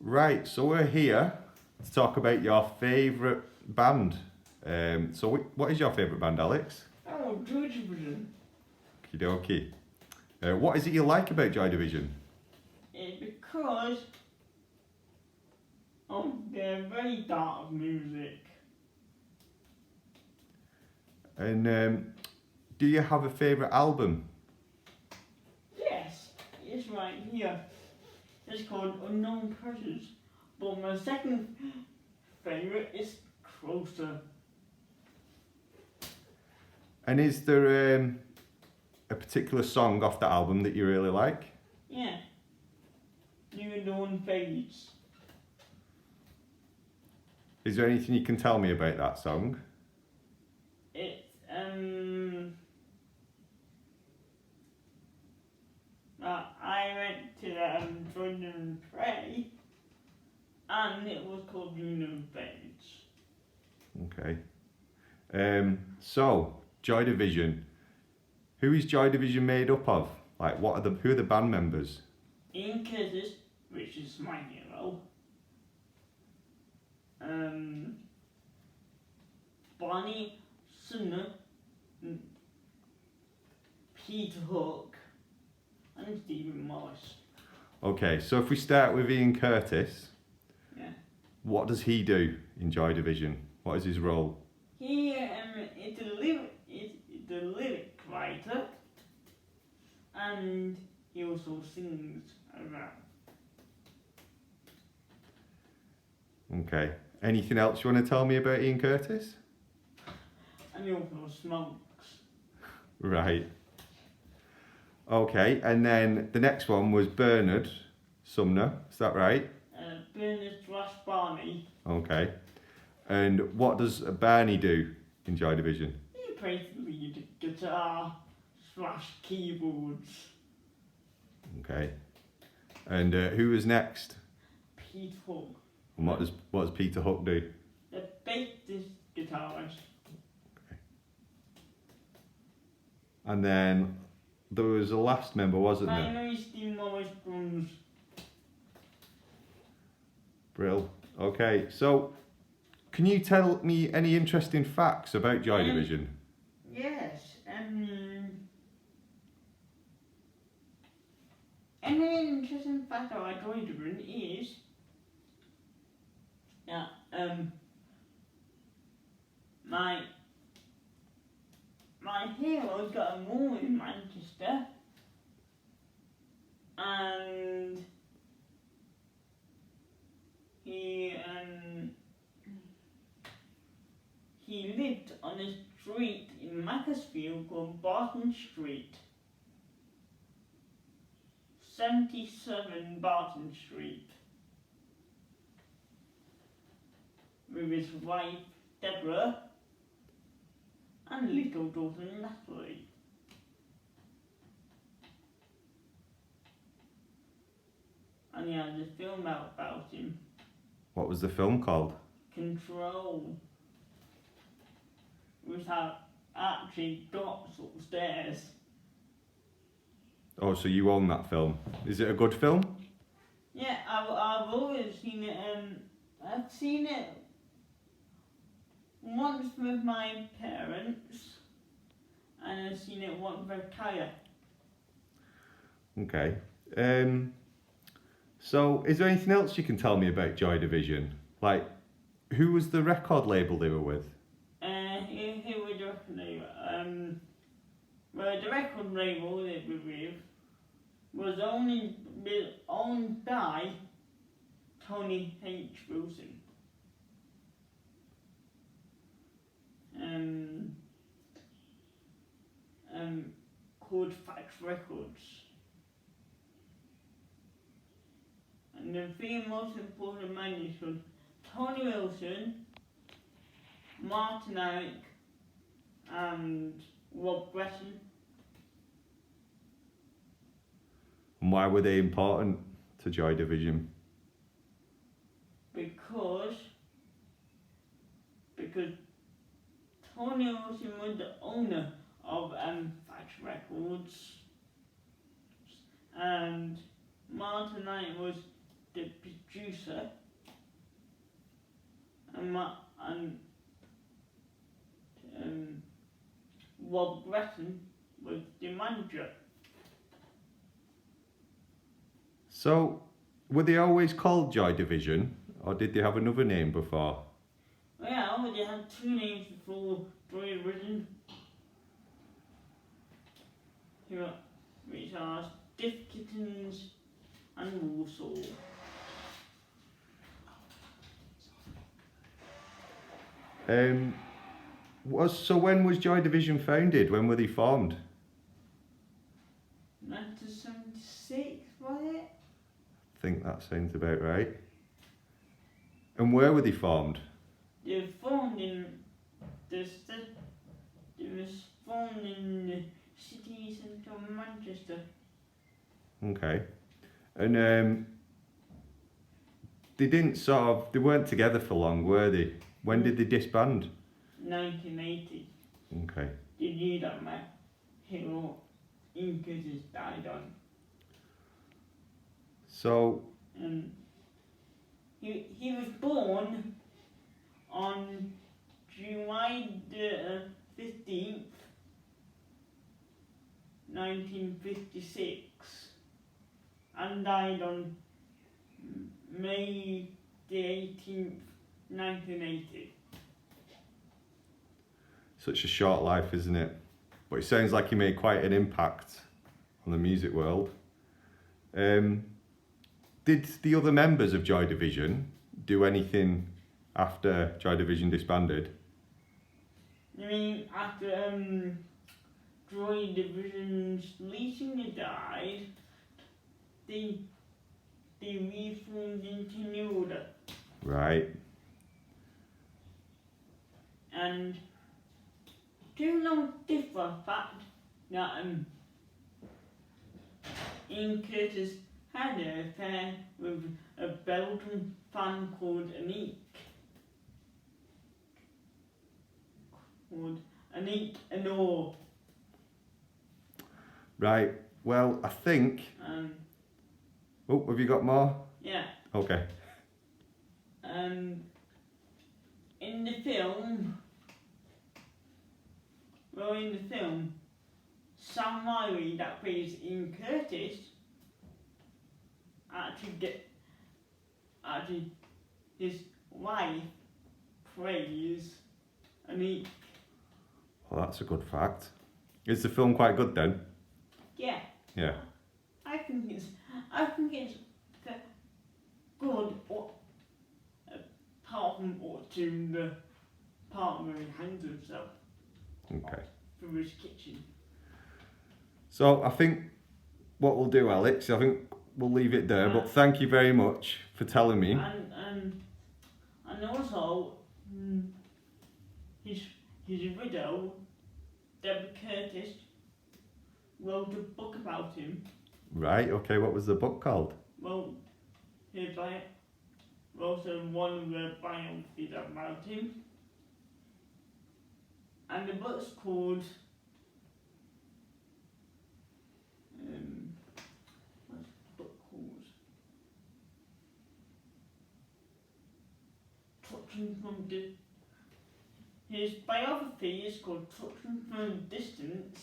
Right, so we're here to talk about your favourite band. What is your favourite band, Alex? Oh, Joy Division. Okie dokie. What is it you like about Joy Division? Because of their very dark music. And do you have a favourite album? Yes, it's right here. It's called Unknown Pressures. But my second favourite is Closer. And is there a particular song off the album that you really like? Yeah. New Dawn Fades. Is there anything you can tell me about that song? It's I went to join them and pray, and it was called New Dawn Fades. Okay. So Joy Division. Who is Joy Division made up of? Like, who are the band members? Ian Curtis, which is my hero. Bonnie Sumner, Peter Hook, and Stephen Morris. Okay, so if we start with Ian Curtis, Yeah. what does he do in Joy Division? What is his role? He is the lyric writer, and he also sings around. Okay. Anything else you want to tell me about Ian Curtis? And he also smokes. Right. Okay, and then the next one was Bernard Sumner, is that right? Bernard / Barney. Okay. And what does Barney do in Joy Division? He plays the lead guitar / keyboards. Okay. And who was next? Pete Hook, And what does Peter Hook do? the bassist guitarist. And then there was a last member, wasn't there? Finally, Steve Morris drums. Brill. Okay, so can you tell me any interesting facts about Joy Division? Yes, any interesting fact about Joy Division is that my hero's got a mall in Manchester, and he lived on a street in Macclesfield called Barton Street. 77 Barton Street. With his wife Deborah and little daughter Natalie. And he had a film out about him, What was the film called? Control, which actually got upstairs. Oh, so you own that film. Is it a good film? Yeah, I've always seen it. I've seen it once with my parents, and I've seen it once with Kaya. Okay. So is there anything else you can tell me about Joy Division? Like, who was the record label they were with? Who was the record label? Well, the record label they were with was owned by Tony H. Wilson. Called Fax Records. And the three most important managers were Tony Wilson, Martin Eric, and Rob Bresson. And why were they important to Joy Division? Because Tony Wilson was the owner of Fax Records, and Martin Knight was the producer producer, and Rob Gretton was the manager. So, were they always called Joy Division, or did they have another name before? Well, yeah, I already had two names before Joy Division, which are Stiff Kittens and Warsaw. So when was Joy Division founded? When were they formed? 1976, was it? I think that sounds about right. And where were they formed? They were formed in the city centre of Manchester. Okay. And they weren't together for long, were they? When did they disband? 1980. Okay. The year that my hero Ian Curtis died on. So, he was born on July the 15th, 1956, and died on May the 18th, 1980. such a short life, isn't it? But it sounds like he made quite an impact on the music world. Did the other members of Joy Division do anything after Joy Division disbanded? I mean, after Joy Division's lead singer died, they reformed into New Order. Right. And do not differ fact that Ian Curtis had an affair with a Belgian fan called Aniek. Called Aniek Anor. Right. Well, I think. Oh, have you got more? Yeah. Okay. In the film, Sam Riley, that plays Ian Curtis, actually his wife plays Aniek. Well, that's a good fact. Is the film quite good then? Yeah. Yeah. I think it's good, apart from watching the part where he hangs himself Okay. from his kitchen. So I think what we'll do, Alex, I think we'll leave it there. But thank you very much for telling me. And also, his widow, Deborah Curtis, wrote a book about him. Right. Okay. What was the book called? Well, he wrote one of the biographies about him. And the book's called what's the book called? Touching from his biography is called Touching from a Distance.